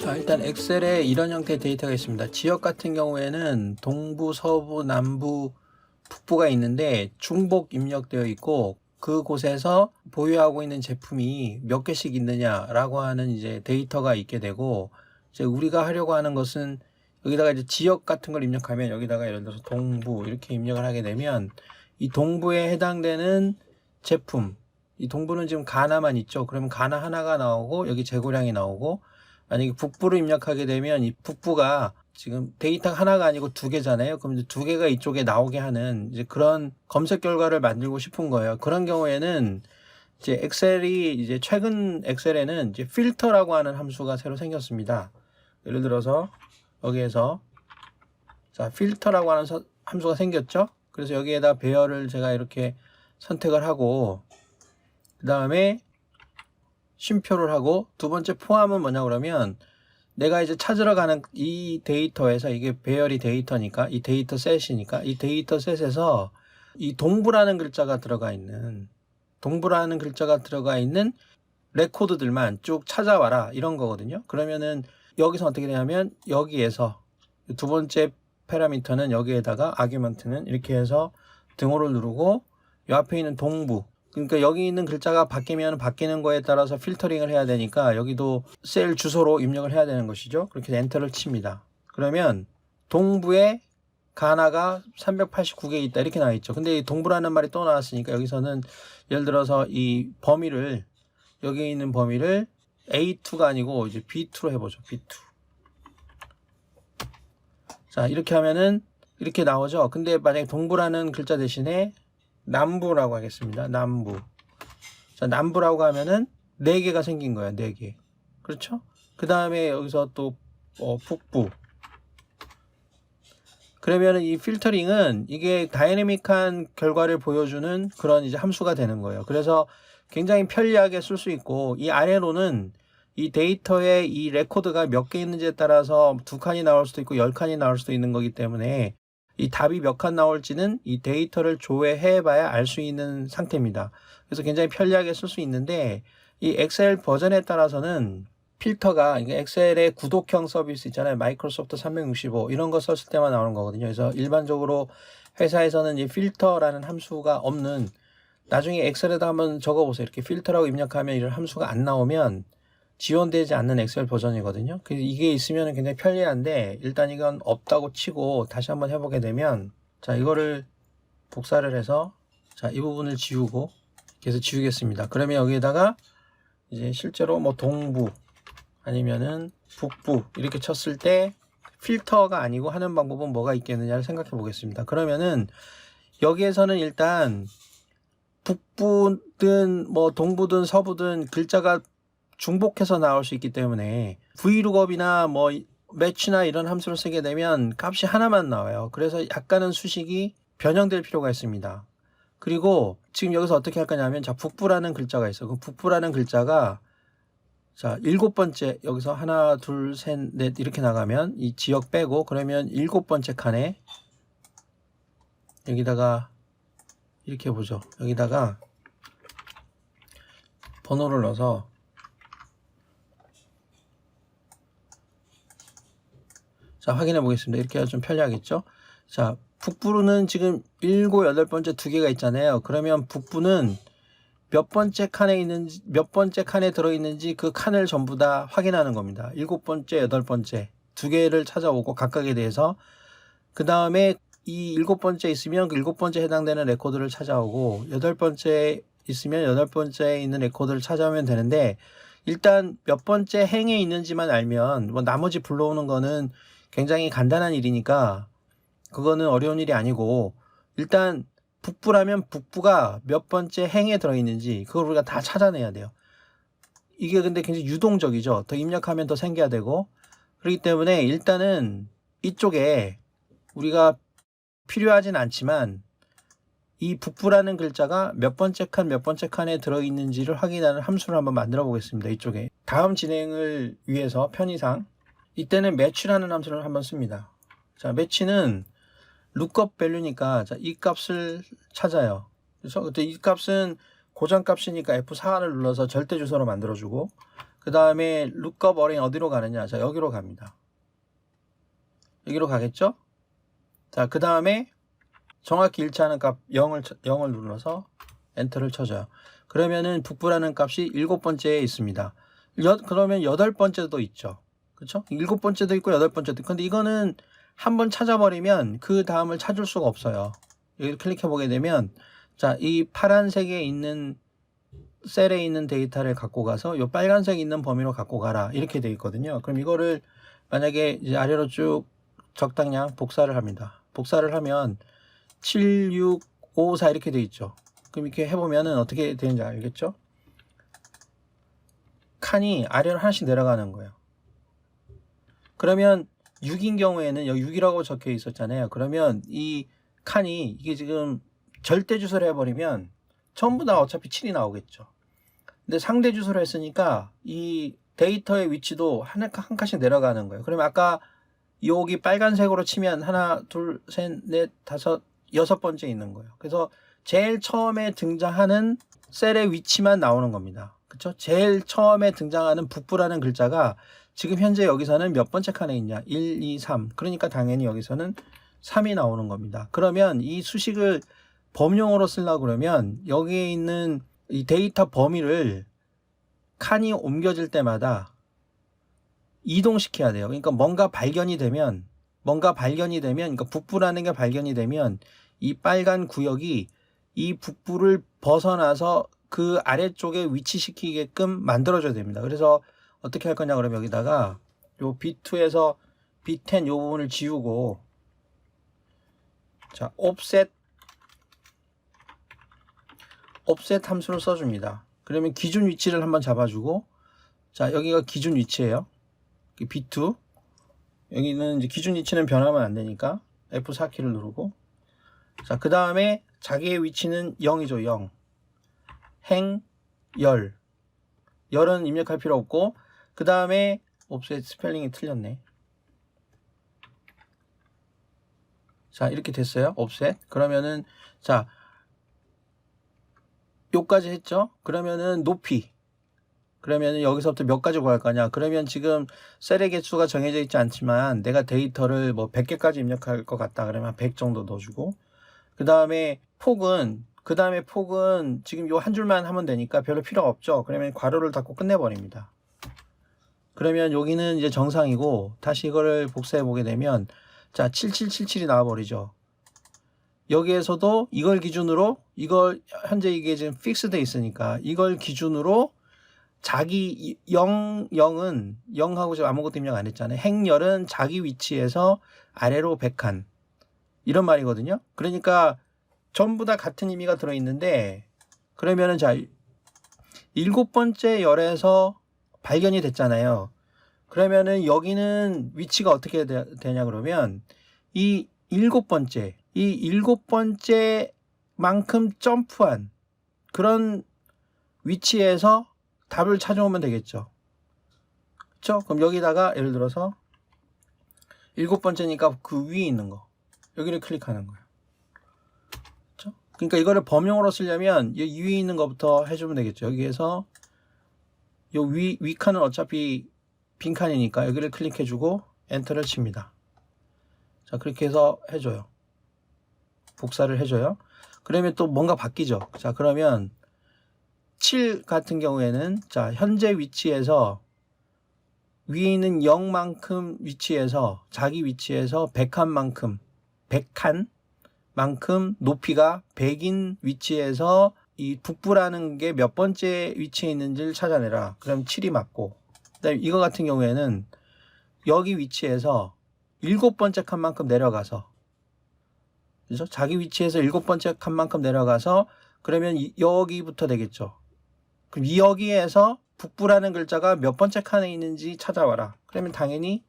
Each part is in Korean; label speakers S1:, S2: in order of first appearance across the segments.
S1: 자, 일단 엑셀에 이런 형태의 데이터가 있습니다. 지역 같은 경우에는 동부, 서부, 남부, 북부가 있는데 중복 입력되어 있고 그곳에서 보유하고 있는 제품이 몇 개씩 있느냐라고 하는 이제 데이터가 있게 되고, 이제 우리가 하려고 하는 것은 여기다가 이제 지역 같은 걸 입력하면 여기다가 예를 들어서 동부 이렇게 입력을 하게 되면 이 동부에 해당되는 제품, 이 동부는 지금 가나만 있죠. 그러면 가나 하나가 나오고 여기 재고량이 나오고, 만약에 북부를 입력하게 되면 이 북부가 지금 데이터가 하나가 아니고 두 개잖아요. 그럼 이제 두 개가 이쪽에 나오게 하는 이제 그런 검색 결과를 만들고 싶은 거예요. 그런 경우에는 이제 엑셀이 이제 최근 엑셀에는 이제 필터라고 하는 함수가 새로 생겼습니다. 예를 들어서 여기에서 자, 필터라고 하는 함수가 생겼죠. 그래서 여기에다 배열을 제가 이렇게 선택을 하고 그 다음에 쉼표를 하고, 두 번째 포함은 뭐냐 그러면 내가 이제 찾으러 가는 이 데이터에서, 이게 배열이 데이터니까 이 데이터 셋이니까 이 데이터 셋에서 이 동부라는 글자가 들어가 있는 레코드들만 쭉 찾아와라 이런 거거든요. 그러면은 여기서 어떻게 되냐면 여기에서 두 번째 파라미터는 여기에다가 아규먼트는 이렇게 해서 등호를 누르고 이 앞에 있는 동부, 그러니까 여기 있는 글자가 바뀌면 바뀌는 거에 따라서 필터링을 해야 되니까 여기도 셀 주소로 입력을 해야 되는 것이죠. 그렇게 엔터를 칩니다. 그러면 동부에 가나가 389개 있다 이렇게 나와 있죠. 근데 이 동부라는 말이 또 나왔으니까 여기서는 예를 들어서 이 범위를, 여기 있는 범위를 A2가 아니고 이제 B2로 해보죠. B2. 자, 이렇게 하면은 이렇게 나오죠. 근데 만약에 동부라는 글자 대신에 남부라고 하겠습니다. 남부. 자, 남부라고 하면은 4개가 생긴 거야. 4개. 그렇죠? 그 다음에 여기서 또 북부. 그러면은 이 필터링은 이게 다이내믹한 결과를 보여주는 그런 이제 함수가 되는 거예요. 그래서 굉장히 편리하게 쓸 수 있고, 이 아래로는 이 데이터에 이 레코드가 몇 개 있는지에 따라서 2칸이 나올 수도 있고 10칸이 나올 수도 있는 거기 때문에 이 답이 몇 칸 나올지는 이 데이터를 조회해 봐야 알 수 있는 상태입니다. 그래서 굉장히 편리하게 쓸 수 있는데, 이 엑셀 버전에 따라서는 필터가, 이게 엑셀의 구독형 서비스 있잖아요. 마이크로소프트 365 이런 거 썼을 때만 나오는 거거든요. 그래서 일반적으로 회사에서는 이 필터라는 함수가 없는, 나중에 엑셀에다 한번 적어보세요. 이렇게 필터라고 입력하면 이런 함수가 안 나오면 지원되지 않는 엑셀 버전이거든요. 그래서 이게 있으면 굉장히 편리한데, 일단 이건 없다고 치고 다시 한번 해보게 되면, 자, 이거를 복사를 해서 자, 이 부분을 지우고 계속 지우겠습니다. 그러면 여기에다가 이제 실제로 뭐 동부 아니면은 북부 이렇게 쳤을 때 필터가 아니고 하는 방법은 뭐가 있겠느냐를 생각해 보겠습니다. 그러면은 여기에서는 일단 북부든 뭐 동부든 서부든 글자가 중복해서 나올 수 있기 때문에 VLOOKUP이나 뭐 매치나 이런 함수를 쓰게 되면 값이 하나만 나와요. 그래서 약간은 수식이 변형될 필요가 있습니다. 그리고 지금 여기서 어떻게 할 거냐면, 자, 북부라는 글자가 있어. 그 북부라는 글자가 자, 7번째, 여기서 하나, 둘, 셋, 넷 이렇게 나가면 이 지역 빼고, 그러면 7번째 칸에 여기다가 이렇게 보죠. 여기다가 번호를 넣어서 자, 확인해 보겠습니다. 이렇게 해서 좀 편리하겠죠? 자, 북부는 지금 7, 8번째 2개가 있잖아요. 그러면 북부는 몇 번째 칸에 있는지, 몇 번째 칸에 들어있는지 그 칸을 전부 다 확인하는 겁니다. 7번째, 8번째 2개를 찾아오고 각각에 대해서, 그 다음에 이 7번째 있으면 그 7번째 해당되는 레코드를 찾아오고, 8번째 있으면 8번째에 있는 레코드를 찾아오면 되는데, 일단 몇 번째 행에 있는지만 알면 뭐 나머지 불러오는 거는 굉장히 간단한 일이니까 그거는 어려운 일이 아니고, 일단 북부라면 북부가 몇 번째 행에 들어있는지 그걸 우리가 다 찾아내야 돼요. 이게 근데 굉장히 유동적이죠. 더 입력하면 더 생겨야 되고, 그렇기 때문에 일단은 이쪽에 우리가 필요하진 않지만 이 북부라는 글자가 몇 번째 칸 몇 번째 칸에 들어있는지를 확인하는 함수를 한번 만들어 보겠습니다. 이쪽에 다음 진행을 위해서 편의상 이때는 매치라는 함수를 한번 씁니다. 자, 매치는 lookup value니까 자, 이 값을 찾아요. 그래서 이 값은 고정값이니까 F4를 눌러서 절대 주소로 만들어주고, 그 그 다음에 lookup 어레인 어디로 가느냐? 자, 여기로 갑니다. 여기로 가겠죠? 자, 그 다음에 정확히 일치하는 값 0을 눌러서 엔터를 쳐줘요. 그러면은 북부라는 값이 7번째에 있습니다. 그러면 8번째도 있죠. 그렇죠? 7번째도 있고 8번째도 있고. 근데 이거는 한번 찾아버리면 그 다음을 찾을 수가 없어요. 여기 클릭해 보게 되면 자, 이 파란색에 있는 셀에 있는 데이터를 갖고 가서 이 빨간색 있는 범위로 갖고 가라. 이렇게 돼 있거든요. 그럼 이거를 만약에 이제 아래로 쭉 적당량 복사를 합니다. 복사를 하면 7, 6, 5, 4 이렇게 돼 있죠. 그럼 이렇게 해보면은 어떻게 되는지 알겠죠? 칸이 아래로 하나씩 내려가는 거예요. 그러면 6인 경우에는 여기 6이라고 적혀 있었잖아요. 그러면 이 칸이 이게 지금 절대 주소를 해버리면 전부 다 어차피 7이 나오겠죠. 근데 상대 주소를 했으니까 이 데이터의 위치도 한 칸씩 내려가는 거예요. 그러면 아까 여기 빨간색으로 치면 하나, 둘, 셋, 넷, 다섯, 6번째 있는 거예요. 그래서 제일 처음에 등장하는 셀의 위치만 나오는 겁니다. 그렇죠? 제일 처음에 등장하는 북부라는 글자가 지금 현재 여기서는 몇 번째 칸에 있냐? 1, 2, 3. 그러니까 당연히 여기서는 3이 나오는 겁니다. 그러면 이 수식을 범용으로 쓰려고 그러면 여기에 있는 이 데이터 범위를 칸이 옮겨질 때마다 이동시켜야 돼요. 그러니까 뭔가 발견이 되면 그러니까 북부라는 게 발견이 되면 이 빨간 구역이 이 북부를 벗어나서 그 아래쪽에 위치시키게끔 만들어줘야 됩니다. 그래서 어떻게 할 거냐 그러면 여기다가 요 B2에서 B10 요 부분을 지우고 자 offset 함수를 써줍니다. 그러면 기준 위치를 한번 잡아주고 자 여기가 기준 위치예요. B2 여기는 이제 기준 위치는 변하면 안 되니까 F4키를 누르고 자 그 다음에 자기의 위치는 0이죠. 0 행, 열은 입력할 필요 없고 그 다음에 offset 스펠링이 틀렸네. 자 이렇게 됐어요. offset 그러면은 자 요까지 했죠. 그러면은 높이 그러면은 여기서부터 몇 가지 구할 거냐. 그러면 지금 셀의 개수가 정해져 있지 않지만 내가 데이터를 뭐 100개까지 입력할 것 같다 그러면 100 정도 넣어주고 그 다음에 폭은 지금 요 한 줄만 하면 되니까 별로 필요가 없죠. 그러면 괄호를 닫고 끝내버립니다. 그러면 여기는 이제 정상이고 다시 이거를 복사해 보게 되면 자 7777이 나와버리죠. 여기에서도 이걸 기준으로 현재 이게 지금 픽스돼 있으니까 이걸 기준으로 자기 0은 0하고 지금 아무것도 입력 안 했잖아요. 행열은 자기 위치에서 아래로 100칸 이런 말이거든요. 그러니까 전부 다 같은 의미가 들어있는데 그러면은 자 7번째 열에서 발견이 됐잖아요. 그러면은 여기는 위치가 어떻게 되냐 그러면 이 7번째만큼 점프한 그런 위치에서 답을 찾아오면 되겠죠. 그렇죠? 그럼 여기다가 예를 들어서 7번째니까 그 위에 있는 거 여기를 클릭하는 거예요. 그렇죠? 그러니까 이거를 범용으로 쓰려면 이 위에 있는 것부터 해주면 되겠죠. 여기에서 요 위 칸은 어차피 빈 칸이니까 여기를 클릭해주고 엔터를 칩니다. 자 그렇게 해서 해줘요. 복사를 해줘요. 그러면 또 뭔가 바뀌죠. 자 그러면 7 같은 경우에는 자 현재 위치에서 위에 있는 0만큼 위치에서 자기 위치에서 100칸만큼 높이가 100인 위치에서 이 북부라는 게 몇 번째 위치에 있는지를 찾아내라. 그럼 7이 맞고 그다음에 이거 같은 경우에는 여기 위치에서 7번째 칸만큼 내려가서 그죠? 자기 위치에서 7번째 칸만큼 내려가서 그러면 여기부터 되겠죠. 그럼 여기에서 북부라는 글자가 몇 번째 칸에 있는지 찾아와라. 그러면 당연히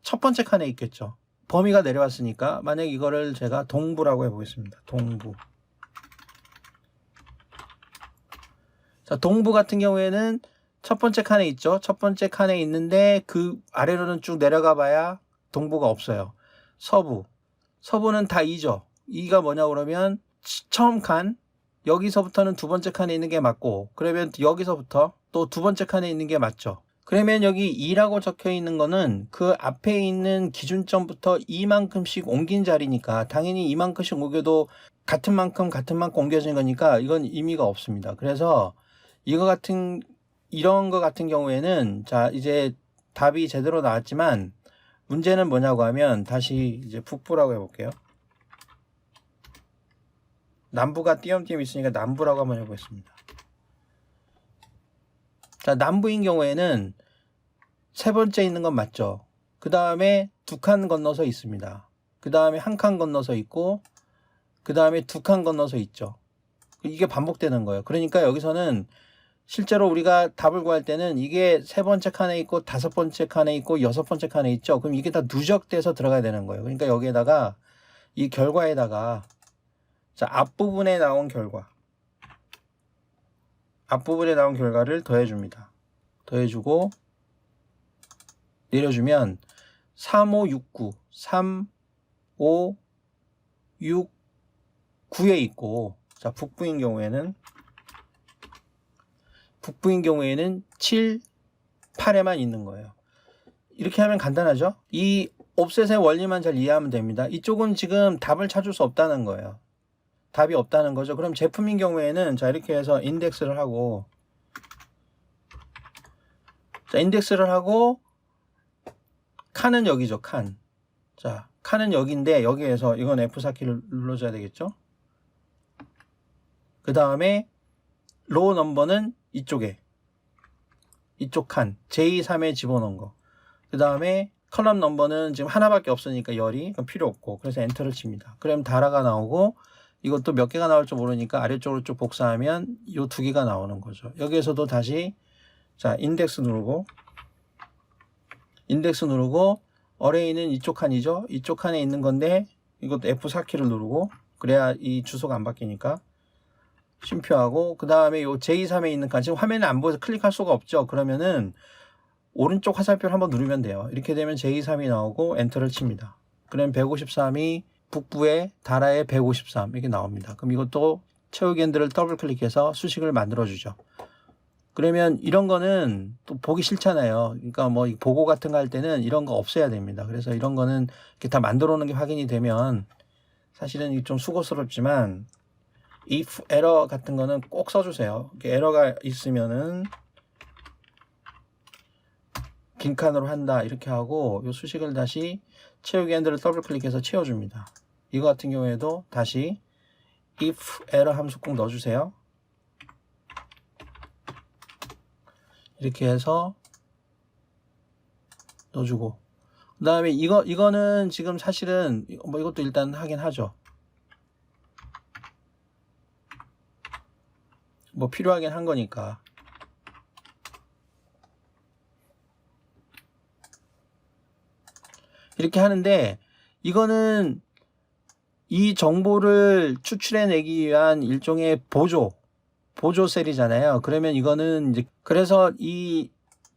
S1: 첫 번째 칸에 있겠죠. 범위가 내려왔으니까 만약 이거를 제가 동부라고 해보겠습니다. 동부. 자, 동부 같은 경우에는 첫 번째 칸에 있죠. 첫 번째 칸에 있는데 그 아래로는 쭉 내려가 봐야 동부가 없어요. 서부는 다 2죠. 2가 뭐냐 그러면 처음 칸 여기서부터는 두 번째 칸에 있는 게 맞고 그러면 여기서부터 또 두 번째 칸에 있는 게 맞죠. 그러면 여기 2라고 적혀 있는 거는 그 앞에 있는 기준점부터 이만큼씩 옮긴 자리니까 당연히 이만큼씩 옮겨도 같은 만큼 옮겨진 거니까 이건 의미가 없습니다. 그래서 이런 거 같은 경우에는 자, 이제 답이 제대로 나왔지만 문제는 뭐냐고 하면 다시 이제 북부라고 해볼게요. 남부가 띄엄띄엄 있으니까 남부라고 한번 해보겠습니다. 자, 남부인 경우에는 세 번째 있는 건 맞죠. 그 다음에 2칸 건너서 있습니다. 그 다음에 1칸 건너서 있고 그 다음에 2칸 건너서 있죠. 이게 반복되는 거예요. 그러니까 여기서는 실제로 우리가 답을 구할 때는 이게 세 번째 칸에 있고 5번째 칸에 있고 6번째 칸에 있죠. 그럼 이게 다 누적돼서 들어가야 되는 거예요. 그러니까 여기에다가 이 결과에다가 자, 앞부분에 나온 결과를 더해줍니다. 더해주고 내려주면 3, 5, 6, 9 3, 5, 6, 9에 있고 자, 북부인 경우에는 7, 8에만 있는 거예요. 이렇게 하면 간단하죠? 이 옵셋의 원리만 잘 이해하면 됩니다. 이쪽은 지금 답을 찾을 수 없다는 거예요. 답이 없다는 거죠. 그럼 제품인 경우에는 자, 이렇게 해서 인덱스를 하고 자, 인덱스를 하고 칸은 여기죠. 칸. 자, 칸은 여기인데 여기에서 이건 F4키를 눌러줘야 되겠죠. 그 다음에 로우 넘버는 이쪽 칸 J3에 집어넣은 거. 그 다음에 컬럼 넘버는 지금 하나밖에 없으니까 열이 필요 없고 그래서 엔터를 칩니다. 그럼 다라가 나오고 이것도 몇 개가 나올지 모르니까 아래쪽으로 쭉 복사하면 이 2개가 나오는 거죠. 여기에서도 다시 자, 인덱스 누르고 어레이는 이쪽 칸이죠. 이쪽 칸에 있는 건데 이것도 F4키를 누르고 그래야 이 주소가 안 바뀌니까 쉼표하고 그 다음에 요 J3에 있는 칸 지금 화면에 안 보여서 클릭할 수가 없죠. 그러면은 오른쪽 화살표를 한번 누르면 돼요. 이렇게 되면 J3이 나오고 엔터를 칩니다. 그럼 153이 북부에 다라에 153 이렇게 나옵니다. 그럼 이것도 채우기 핸들을 더블 클릭해서 수식을 만들어 주죠. 그러면 이런 거는 또 보기 싫잖아요. 그러니까 뭐 보고 같은 거 할 때는 이런 거 없애야 됩니다. 그래서 이런 거는 이렇게 다 만들어 놓은 게 확인이 되면 사실은 이게 좀 수고스럽지만 if error 같은 거는 꼭 써주세요. 이렇게 에러가 있으면은 빈칸으로 한다 이렇게 하고 이 수식을 다시 채우기 핸들을 더블 클릭해서 채워줍니다. 이거 같은 경우에도 다시 if error 함수 꼭 넣어주세요. 이렇게 해서 넣어주고 그 다음에 이거는 지금 사실은 뭐 이것도 일단 하긴 하죠. 뭐 필요하긴 한 거니까 이렇게 하는데 이거는 이 정보를 추출해내기 위한 일종의 보조 셀이잖아요. 그러면 이거는 이제 그래서 이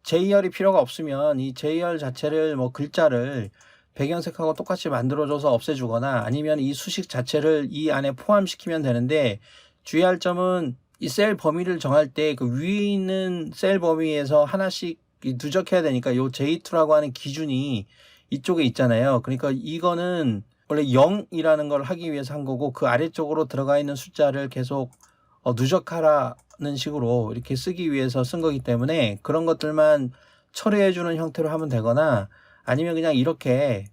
S1: JR이 필요가 없으면 이 JR 자체를 뭐 글자를 배경색하고 똑같이 만들어줘서 없애주거나 아니면 이 수식 자체를 이 안에 포함시키면 되는데 주의할 점은 이 셀 범위를 정할 때 그 위에 있는 셀 범위에서 하나씩 누적해야 되니까 요 J2라고 하는 기준이 이쪽에 있잖아요. 그러니까 이거는 원래 0이라는 걸 하기 위해서 한 거고 그 아래쪽으로 들어가 있는 숫자를 계속 누적하라는 식으로 이렇게 쓰기 위해서 쓴 거기 때문에 그런 것들만 처리해 주는 형태로 하면 되거나 아니면 그냥 이렇게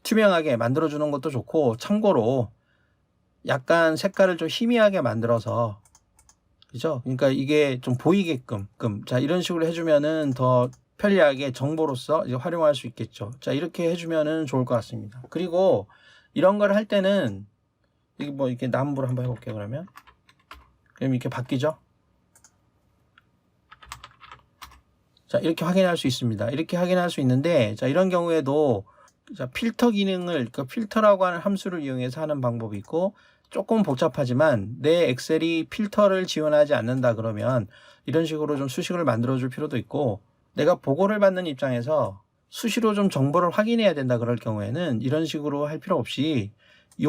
S1: 투명하게 만들어 주는 것도 좋고 참고로 약간 색깔을 좀 희미하게 만들어서 그죠? 그러니까 이게 좀 보이게끔 자 이런 식으로 해주면은 더 편리하게 정보로서 이제 활용할 수 있겠죠. 자 이렇게 해주면은 좋을 것 같습니다. 그리고 이런 걸 할 때는 이게 뭐 이렇게 남부로 한번 해볼게요. 그럼 이렇게 바뀌죠. 자 이렇게 확인할 수 있습니다. 이렇게 확인할 수 있는데 자 이런 경우에도 자 필터 기능을 그 필터라고 하는 함수를 이용해서 하는 방법이 있고 조금 복잡하지만 내 엑셀이 필터를 지원하지 않는다 그러면 이런 식으로 좀 수식을 만들어 줄 필요도 있고 내가 보고를 받는 입장에서 수시로 좀 정보를 확인해야 된다 그럴 경우에는 이런 식으로 할 필요 없이 이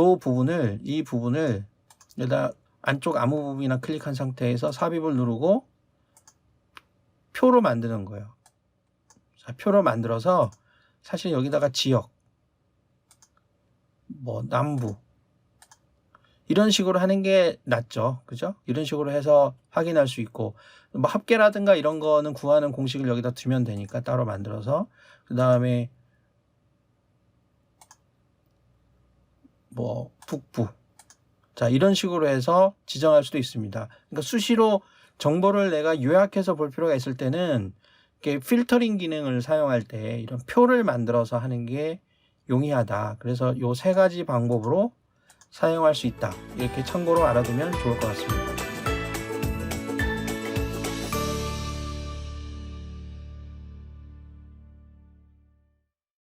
S1: 부분을 여기다 안쪽 아무 부분이나 클릭한 상태에서 삽입을 누르고 표로 만드는 거예요. 자, 표로 만들어서 사실 여기다가 지역, 뭐 남부 이런 식으로 하는 게 낫죠. 그죠? 이런 식으로 해서 확인할 수 있고, 뭐 합계라든가 이런 거는 구하는 공식을 여기다 두면 되니까 따로 만들어서, 그 다음에 뭐 북부, 자 이런 식으로 해서 지정할 수도 있습니다. 그러니까 수시로 정보를 내가 요약해서 볼 필요가 있을 때는 이렇게 필터링 기능을 사용할 때 이런 표를 만들어서 하는 게 용이하다. 그래서 요 세 가지 방법으로 사용할 수 있다. 이렇게 참고로 알아두면 좋을 것 같습니다.